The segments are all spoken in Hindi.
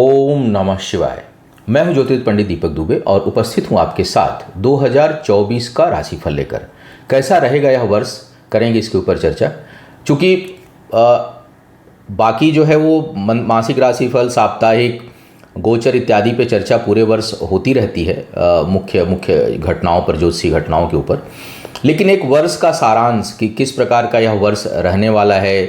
ओम नमः शिवाय। मैं हूं ज्योतिष पंडित दीपक दुबे और उपस्थित हूं आपके साथ 2024 का राशिफल लेकर। कैसा रहेगा यह वर्ष, करेंगे इसके ऊपर चर्चा। चूँकि बाकी जो है वो मासिक राशिफल, साप्ताहिक, गोचर इत्यादि पे चर्चा पूरे वर्ष होती रहती है, मुख्य मुख्य घटनाओं पर, ज्योतिषीय घटनाओं के ऊपर। लेकिन एक वर्ष का सारांश कि किस प्रकार का यह वर्ष रहने वाला है,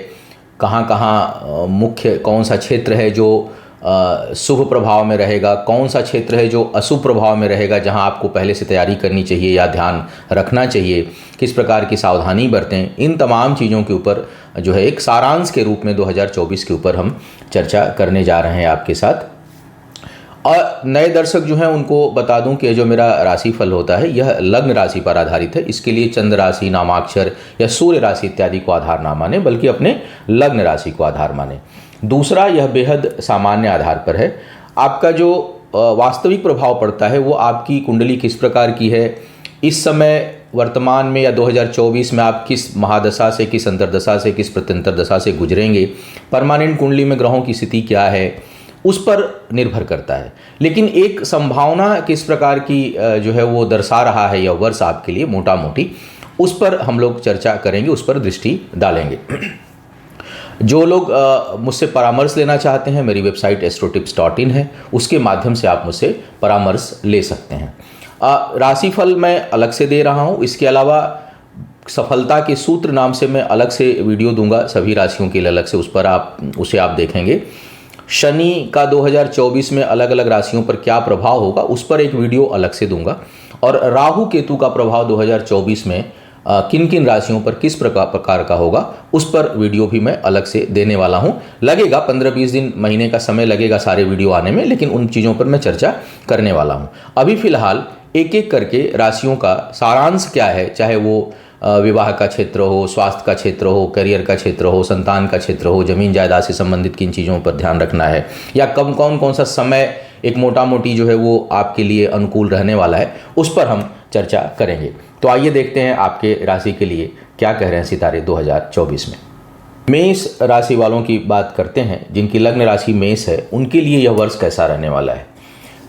कहाँ कहाँ मुख्य कौन सा क्षेत्र है जो शुभ प्रभाव में रहेगा, कौन सा क्षेत्र है जो अशुभ प्रभाव में रहेगा, जहां आपको पहले से तैयारी करनी चाहिए या ध्यान रखना चाहिए, किस प्रकार की सावधानी बरतें, इन तमाम चीज़ों के ऊपर जो है एक सारांश के रूप में 2024 के ऊपर हम चर्चा करने जा रहे हैं आपके साथ। और नए दर्शक जो हैं उनको बता दूं कि जो मेरा राशिफल होता है यह लग्न राशि पर आधारित है। इसके लिए चंद्र राशि, नामाक्षर या सूर्य राशि इत्यादि को आधार ना माने, बल्कि अपने लग्न राशि को आधार माने। दूसरा, यह बेहद सामान्य आधार पर है। आपका जो वास्तविक प्रभाव पड़ता है वो आपकी कुंडली किस प्रकार की है, इस समय वर्तमान में या 2024 में आप किस महादशा से, किस अंतर्दशा से, किस प्रत्यंतर दशा से गुजरेंगे, परमानेंट कुंडली में ग्रहों की स्थिति क्या है, उस पर निर्भर करता है। लेकिन एक संभावना किस प्रकार की जो है वो दर्शा रहा है यह वर्ष आपके लिए मोटा मोटी, उस पर हम लोग चर्चा करेंगे, उस पर दृष्टि डालेंगे। जो लोग मुझसे परामर्श लेना चाहते हैं, मेरी वेबसाइट astrotips.in है, उसके माध्यम से आप मुझसे परामर्श ले सकते हैं। राशिफल मैं अलग से दे रहा हूँ। इसके अलावा सफलता के सूत्र नाम से मैं अलग से वीडियो दूंगा सभी राशियों के लिए अलग से, उसे आप देखेंगे। शनि का 2024 में अलग अलग राशियों पर क्या प्रभाव होगा, उस पर एक वीडियो अलग से दूंगा। और राहु केतु का प्रभाव 2024 में किन किन राशियों पर किस प्रकार का होगा, उस पर वीडियो भी मैं अलग से देने वाला हूं। लगेगा 15-20 दिन, महीने का समय लगेगा सारे वीडियो आने में, लेकिन उन चीज़ों पर मैं चर्चा करने वाला हूं। अभी फिलहाल एक एक करके राशियों का सारांश क्या है, चाहे वो विवाह का क्षेत्र हो, स्वास्थ्य का क्षेत्र हो, करियर का क्षेत्र हो, संतान का क्षेत्र हो, जमीन जायदाद से संबंधित किन चीज़ों पर ध्यान रखना है, या कौन सा समय एक मोटा मोटी जो है वो आपके लिए अनुकूल रहने वाला है, उस पर हम चर्चा करेंगे। तो आइए देखते हैं आपके राशि के लिए क्या कह रहे हैं सितारे 2024 में। मेष राशि वालों की बात करते हैं, जिनकी लग्न राशि मेष है, उनके लिए यह वर्ष कैसा रहने वाला है।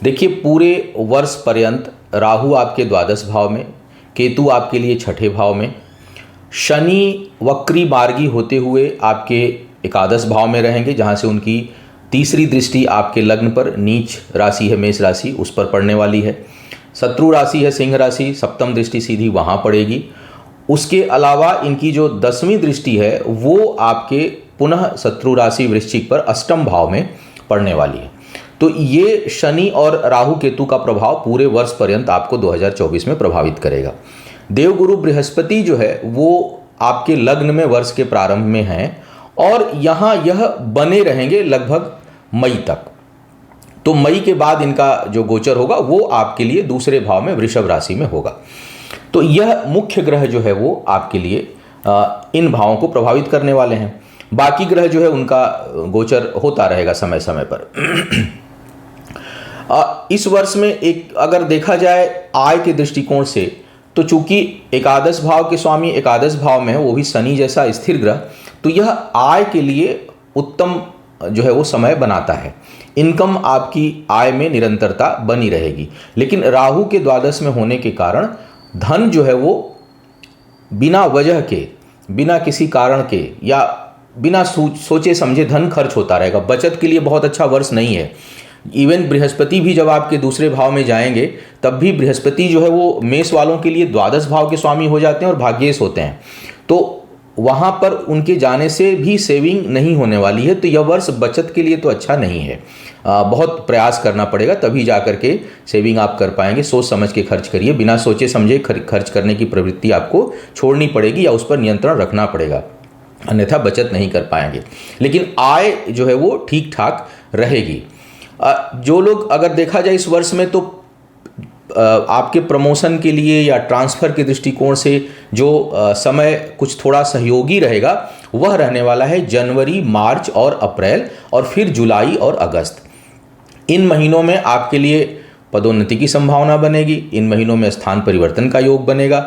देखिए, पूरे वर्ष पर्यंत राहु आपके द्वादश भाव में, केतु आपके लिए छठे भाव में, शनि वक्री मार्गी होते हुए आपके एकादश भाव में रहेंगे, जहाँ से उनकी तीसरी दृष्टि आपके लग्न पर, नीच राशि है मेष राशि, उस पर पड़ने वाली है। शत्रु राशि है सिंह राशि, सप्तम दृष्टि सीधी वहाँ पड़ेगी। उसके अलावा इनकी जो 10वीं दृष्टि है वो आपके पुनः शत्रु राशि वृश्चिक पर अष्टम भाव में पड़ने वाली है। तो ये शनि और राहु केतु का प्रभाव पूरे वर्ष पर्यंत आपको 2024 में प्रभावित करेगा। देवगुरु बृहस्पति जो है वो आपके लग्न में वर्ष के प्रारंभ में हैं और यहाँ यह बने रहेंगे लगभग मई तक। तो मई के बाद इनका जो गोचर होगा वो आपके लिए दूसरे भाव में वृषभ राशि में होगा। तो यह मुख्य ग्रह जो है वो आपके लिए इन भावों को प्रभावित करने वाले हैं। बाकी ग्रह जो है उनका गोचर होता रहेगा समय समय पर। इस वर्ष में एक अगर देखा जाए आय के दृष्टिकोण से, तो चूंकि एकादश भाव के स्वामी एकादश भाव में है, वो भी शनि जैसा स्थिर ग्रह, तो यह आय के लिए उत्तम जो है वो समय बनाता है। इनकम आपकी आय में निरंतरता बनी रहेगी। लेकिन राहु के द्वादश में होने के कारण धन जो है वो बिना वजह के, बिना किसी कारण के या बिना सोचे समझे धन खर्च होता रहेगा। बचत के लिए बहुत अच्छा वर्ष नहीं है। इवन बृहस्पति भी जब आपके दूसरे भाव में जाएंगे, तब भी बृहस्पति जो है वो मेष वालों के लिए द्वादश भाव के स्वामी हो जाते हैं और भाग्येश होते हैं। तो वहाँ पर उनके जाने से भी सेविंग नहीं होने वाली है। तो यह वर्ष बचत के लिए तो अच्छा नहीं है। बहुत प्रयास करना पड़ेगा, तभी जा कर के सेविंग आप कर पाएंगे। सोच समझ के खर्च करिए, बिना सोचे समझे खर्च करने की प्रवृत्ति आपको छोड़नी पड़ेगी या उस पर नियंत्रण रखना पड़ेगा, अन्यथा बचत नहीं कर पाएंगे। लेकिन आय जो है वो ठीक ठाक रहेगी। जो लोग अगर देखा जाए इस वर्ष में, तो आपके प्रमोशन के लिए या ट्रांसफ़र के दृष्टिकोण से जो समय कुछ थोड़ा सहयोगी रहेगा, वह रहने वाला है जनवरी, मार्च और अप्रैल, और फिर जुलाई और अगस्त। इन महीनों में आपके लिए पदोन्नति की संभावना बनेगी। इन महीनों में स्थान परिवर्तन का योग बनेगा।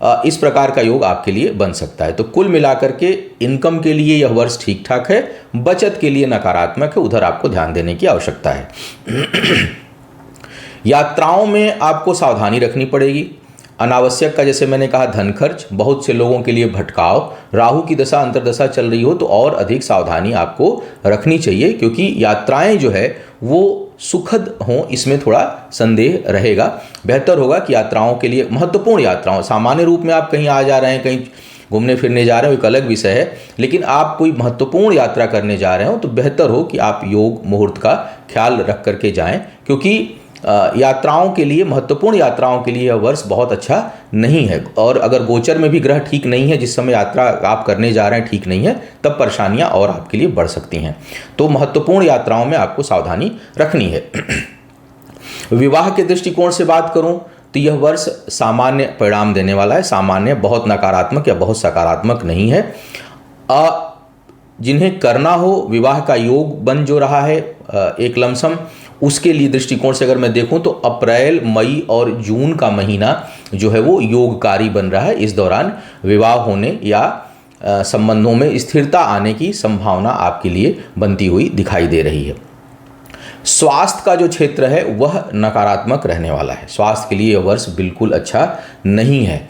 इस प्रकार का योग आपके लिए बन सकता है। तो कुल मिलाकर के इनकम के लिए यह वर्ष ठीक ठाक है, बचत के लिए नकारात्मक है, उधर आपको ध्यान देने की आवश्यकता है। यात्राओं में आपको सावधानी रखनी पड़ेगी। अनावश्यक का, जैसे मैंने कहा, धन खर्च, बहुत से लोगों के लिए भटकाव, राहु की दशा अंतर्दशा चल रही हो तो और अधिक सावधानी आपको रखनी चाहिए, क्योंकि यात्राएं जो है वो सुखद हों, इसमें थोड़ा संदेह रहेगा। बेहतर होगा कि यात्राओं के लिए, महत्वपूर्ण यात्राओं, सामान्य रूप में आप कहीं आ जा रहे हैं, कहीं घूमने फिरने जा रहे हो, एक अलग विषय है, लेकिन आप कोई महत्वपूर्ण यात्रा करने जा रहे हो तो बेहतर हो कि आप योग मुहूर्त का ख्याल रख करके जाएं, क्योंकि यात्राओं के लिए, महत्वपूर्ण यात्राओं के लिए यह वर्ष बहुत अच्छा नहीं है। और अगर गोचर में भी ग्रह ठीक नहीं है, जिस समय यात्रा आप करने जा रहे हैं ठीक नहीं है, तब परेशानियां और आपके लिए बढ़ सकती हैं। तो महत्वपूर्ण यात्राओं में आपको सावधानी रखनी है। विवाह के दृष्टिकोण से बात करूं तो यह वर्ष सामान्य परिणाम देने वाला है। सामान्य, बहुत नकारात्मक या बहुत सकारात्मक नहीं है। जिन्हें करना हो, विवाह का योग बन जो रहा है एक लमसम, उसके लिए दृष्टिकोण से अगर मैं देखूं तो अप्रैल, मई और जून का महीना जो है वो योगकारी बन रहा है। इस दौरान विवाह होने या संबंधों में स्थिरता आने की संभावना आपके लिए बनती हुई दिखाई दे रही है। स्वास्थ्य का जो क्षेत्र है वह नकारात्मक रहने वाला है। स्वास्थ्य के लिए यह वर्ष बिल्कुल अच्छा नहीं है।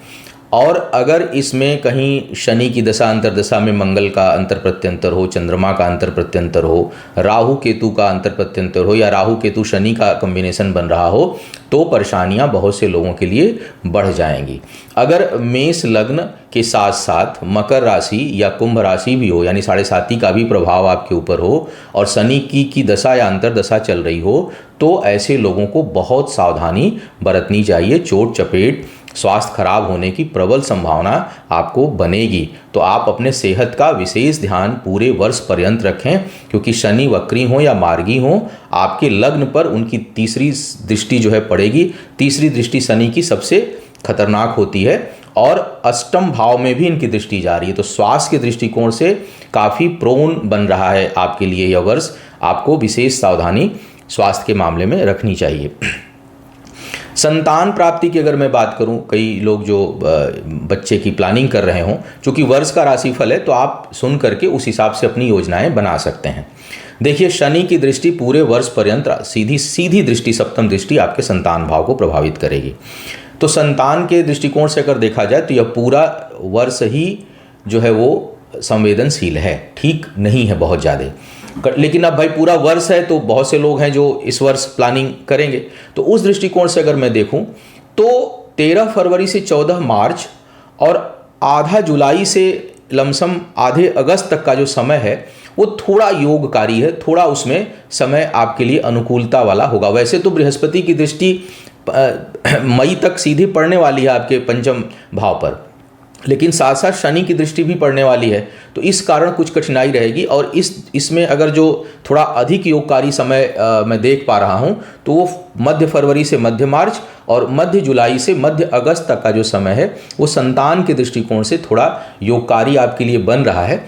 और अगर इसमें कहीं शनि की दशा अंतर्दशा में मंगल का अंतर प्रत्यंतर हो, चंद्रमा का अंतर प्रत्यंतर हो, राहु केतु का अंतर प्रत्यंतर हो या राहु केतु शनि का कॉम्बिनेशन बन रहा हो तो परेशानियां बहुत से लोगों के लिए बढ़ जाएंगी। अगर मेष लग्न के साथ साथ मकर राशि या कुंभ राशि भी हो, यानी 7.5 का भी प्रभाव आपके ऊपर हो और शनि की दशा या अंतर्दशा चल रही हो, तो ऐसे लोगों को बहुत सावधानी बरतनी चाहिए। चोट चपेट, स्वास्थ्य खराब होने की प्रबल संभावना आपको बनेगी। तो आप अपने सेहत का विशेष ध्यान पूरे वर्ष पर्यंत रखें, क्योंकि शनि वक्री हो या मार्गी हो, आपके लग्न पर उनकी तीसरी दृष्टि जो है पड़ेगी। तीसरी दृष्टि शनि की सबसे खतरनाक होती है और अष्टम भाव में भी इनकी दृष्टि जा रही है। तो स्वास्थ्य के दृष्टिकोण से काफ़ी प्रोन बन रहा है आपके लिए यह वर्ष। आपको विशेष सावधानी स्वास्थ्य के मामले में रखनी चाहिए। संतान प्राप्ति की अगर मैं बात करूं, कई लोग जो बच्चे की प्लानिंग कर रहे हों, चूंकि वर्ष का राशिफल है तो आप सुन करके उस हिसाब से अपनी योजनाएं बना सकते हैं। देखिए, शनि की दृष्टि पूरे वर्ष पर्यंत सीधी दृष्टि, सप्तम दृष्टि आपके संतान भाव को प्रभावित करेगी। तो संतान के दृष्टिकोण से अगर देखा जाए तो यह पूरा वर्ष ही जो है वो संवेदनशील है, ठीक नहीं है बहुत ज़्यादा। लेकिन अब भाई पूरा वर्ष है तो बहुत से लोग हैं जो इस वर्ष प्लानिंग करेंगे। तो उस दृष्टिकोण से अगर मैं देखूं तो 13 फरवरी से 14 मार्च और आधा जुलाई से लमसम आधे अगस्त तक का जो समय है वो थोड़ा योगकारी है, थोड़ा उसमें समय आपके लिए अनुकूलता वाला होगा। वैसे तो बृहस्पति की दृष्टि मई तक सीधी पड़ने वाली है आपके पंचम भाव पर, लेकिन साथ साथ शनि की दृष्टि भी पड़ने वाली है, तो इस कारण कुछ कठिनाई रहेगी। और इसमें अगर जो थोड़ा अधिक योगकारी समय मैं देख पा रहा हूं तो वो मध्य फरवरी से मध्य मार्च और मध्य जुलाई से मध्य अगस्त तक का जो समय है वो संतान के दृष्टिकोण से थोड़ा योगकारी आपके लिए बन रहा है।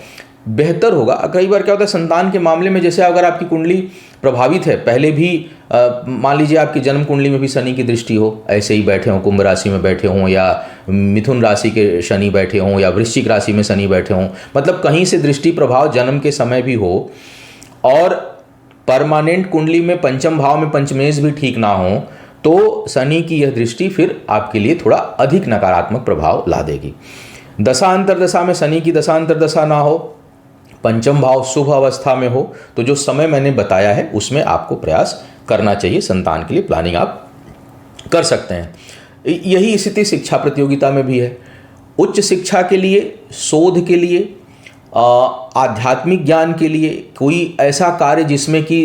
बेहतर होगा। कई बार क्या होता है संतान के मामले में, जैसे अगर आपकी कुंडली प्रभावित है, पहले भी मान लीजिए आपकी जन्म कुंडली में भी शनि की दृष्टि हो, ऐसे ही बैठे हों, कुंभ राशि में बैठे हों या मिथुन राशि के शनि बैठे हों या वृश्चिक राशि में शनि बैठे हों, मतलब कहीं से दृष्टि प्रभाव जन्म के समय भी हो और परमानेंट कुंडली में पंचम भाव में पंचमेश भी ठीक ना हो, तो शनि की यह दृष्टि फिर आपके लिए थोड़ा अधिक नकारात्मक प्रभाव ला देगी। दशा अंतर्दशा में शनि की दशा अंतर्दशा ना हो, पंचम भाव शुभ अवस्था में हो, तो जो समय मैंने बताया है उसमें आपको प्रयास करना चाहिए। संतान के लिए प्लानिंग आप कर सकते हैं। यही स्थिति शिक्षा प्रतियोगिता में भी है। उच्च शिक्षा के लिए, शोध के लिए, आध्यात्मिक ज्ञान के लिए, कोई ऐसा कार्य जिसमें कि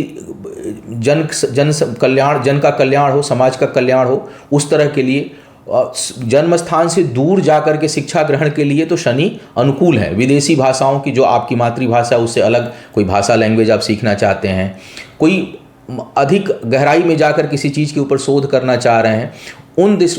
जन का कल्याण हो, समाज का कल्याण हो, उस तरह के लिए, जन्म स्थान से दूर जाकर के शिक्षा ग्रहण के लिए तो शनि अनुकूल है। विदेशी भाषाओं की, जो आपकी मातृभाषा उससे अलग कोई भाषा लैंग्वेज आप सीखना चाहते हैं, कोई अधिक गहराई में जाकर किसी चीज़ के ऊपर शोध करना चाह रहे हैं,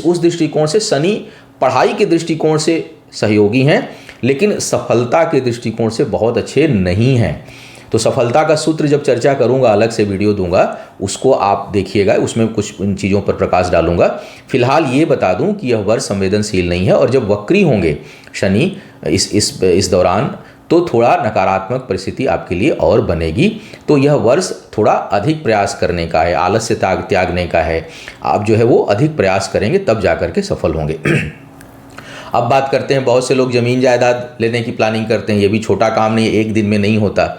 उस दृष्टिकोण से शनि पढ़ाई के दृष्टिकोण से सहयोगी हैं, लेकिन सफलता के दृष्टिकोण से बहुत अच्छे नहीं हैं। तो सफलता का सूत्र जब चर्चा करूंगा, अलग से वीडियो दूंगा, उसको आप देखिएगा, उसमें कुछ इन चीज़ों पर प्रकाश डालूंगा। फिलहाल ये बता दूं कि यह वर्ष संवेदनशील नहीं है, और जब वक्री होंगे शनि इस दौरान, तो थोड़ा नकारात्मक परिस्थिति आपके लिए और बनेगी। तो यह वर्ष थोड़ा अधिक प्रयास करने का है, आलस्य त्यागने का है। आप जो है वो अधिक प्रयास करेंगे तब जा कर के सफल होंगे। अब बात करते हैं, बहुत से लोग ज़मीन जायदाद लेने की प्लानिंग करते हैं। ये भी छोटा काम नहीं, एक दिन में नहीं होता।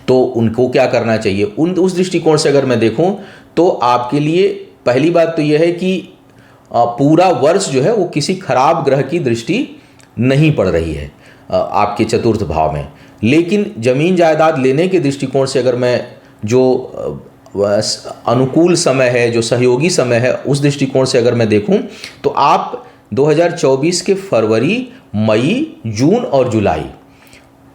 तो उनको क्या करना चाहिए? उस दृष्टिकोण से अगर मैं देखूं तो आपके लिए पहली बात तो यह है कि पूरा वर्ष जो है वो किसी खराब ग्रह की दृष्टि नहीं पड़ रही है आपके चतुर्थ भाव में। लेकिन ज़मीन जायदाद लेने के दृष्टिकोण से अगर मैं जो अनुकूल समय है, जो सहयोगी समय है, उस दृष्टिकोण से अगर मैं देखूं तो आप 2024 के फरवरी, मई, जून और जुलाई,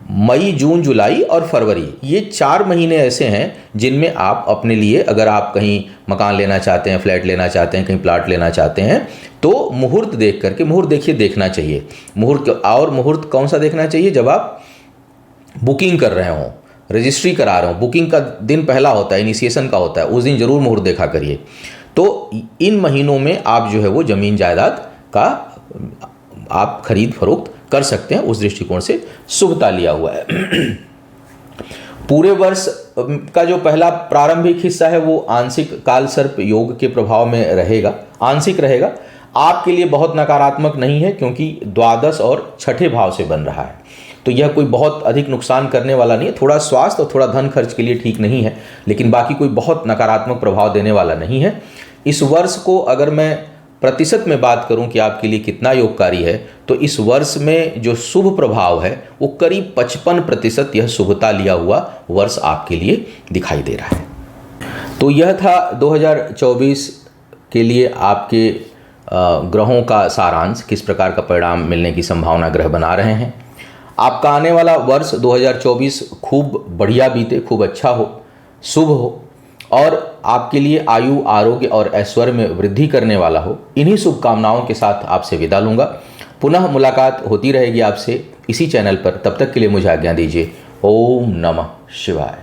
मई, जून, जुलाई और फरवरी, ये 4 महीने ऐसे हैं जिनमें आप अपने लिए, अगर आप कहीं मकान लेना चाहते हैं, फ्लैट लेना चाहते हैं, कहीं प्लाट लेना चाहते हैं, तो मुहूर्त देख करके, मुहूर्त देखिए, देखना चाहिए मुहूर्त। और मुहूर्त कौन सा देखना चाहिए? जब आप बुकिंग कर रहे हों, रजिस्ट्री करा रहे हो, बुकिंग का दिन पहला होता है, इनिशिएशन का होता है, उस दिन जरूर मुहूर्त देखा करिए। तो इन महीनों में आप जो है वो ज़मीन जायदाद का आप खरीद फरोख्त कर सकते हैं। उस दृष्टिकोण से शुभता लिया हुआ है। पूरे वर्ष का जो पहला प्रारंभिक हिस्सा है वो आंशिक काल सर्प योग के प्रभाव में रहेगा, आंशिक रहेगा। आपके लिए बहुत नकारात्मक नहीं है, क्योंकि द्वादश और छठे भाव से बन रहा है, तो यह कोई बहुत अधिक नुकसान करने वाला नहीं है। थोड़ा स्वास्थ्य और थोड़ा धन खर्च के लिए ठीक नहीं है, लेकिन बाकी कोई बहुत नकारात्मक प्रभाव देने वाला नहीं है। इस वर्ष को अगर मैं प्रतिशत में बात करूं कि आपके लिए कितना योगकारी है, तो इस वर्ष में जो शुभ प्रभाव है वो करीब 55% यह शुभता लिया हुआ वर्ष आपके लिए दिखाई दे रहा है। तो यह था 2024 के लिए आपके ग्रहों का सारांश, किस प्रकार का परिणाम मिलने की संभावना ग्रह बना रहे हैं। आपका आने वाला वर्ष 2024 खूब बढ़िया बीते, खूब अच्छा हो, शुभ हो, और आपके लिए आयु, आरोग्य और ऐश्वर्य में वृद्धि करने वाला हो। इन्हीं शुभकामनाओं के साथ आपसे विदा लूंगा। पुनः मुलाकात होती रहेगी आपसे इसी चैनल पर। तब तक के लिए मुझे आज्ञा दीजिए। ओम नमः शिवाय।